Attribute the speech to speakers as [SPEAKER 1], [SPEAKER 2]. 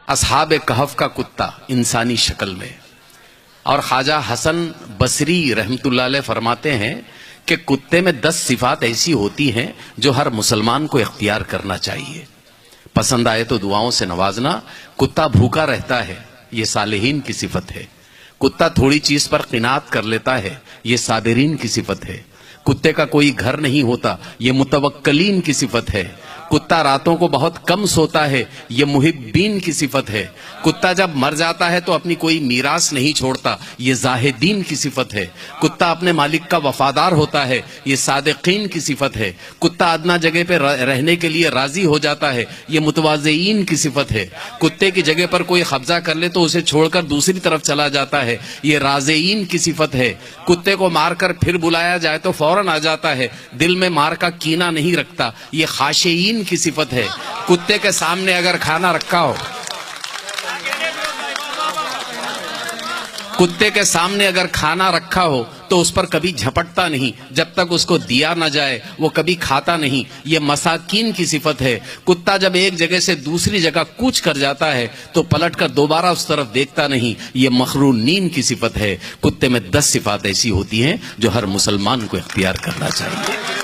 [SPEAKER 1] اصحاب کہف کا کتا انسانی شکل میں. اور خواجہ حسن بصری رحمت اللہ علیہ فرماتے ہیں کہ کتے میں 10 صفات ایسی ہوتی ہیں جو ہر مسلمان کو اختیار کرنا چاہیے. پسند آئے تو دعاؤں سے نوازنا. کتا بھوکا رہتا ہے، یہ صالحین کی صفت ہے. کتا تھوڑی چیز پر قناعت کر لیتا ہے، یہ صابرین کی صفت ہے. کتے کا کوئی گھر نہیں ہوتا، یہ متوکلین کی صفت ہے. کتا راتوں کو بہت کم سوتا ہے، یہ محبین کی صفت ہے. کتا جب مر جاتا ہے تو اپنی کوئی میراث نہیں چھوڑتا، یہ زاہدین کی صفت ہے. کتا اپنے مالک کا وفادار ہوتا ہے، یہ صادقین کی صفت ہے. کتا ادنا جگہ پہ رہنے کے لیے راضی ہو جاتا ہے، یہ متواضعین کی صفت ہے. کتے کی جگہ پر کوئی قبضہ کر لے تو اسے چھوڑ کر دوسری طرف چلا جاتا ہے، یہ رازعین کی صفت ہے. کتے کو مار کر پھر بلایا جائے تو فوراً آ جاتا ہے، دل میں مار کا کینہ نہیں رکھتا، یہ خاشعین کی صفت ہے. کتے کے سامنے اگر کھانا رکھا ہو، کتے کے سامنے اگر کھانا رکھا ہو تو اس پر کبھی جھپٹتا نہیں، جب تک اس کو دیا نہ جائے وہ کبھی کھاتا نہیں، یہ مساکین کی صفت ہے. کتا جب ایک جگہ سے دوسری جگہ کوچ کر جاتا ہے تو پلٹ کر دوبارہ اس طرف دیکھتا نہیں، یہ مخرونین کی صفت ہے. کتے میں 10 صفات ایسی ہوتی ہیں جو ہر مسلمان کو اختیار کرنا چاہیے.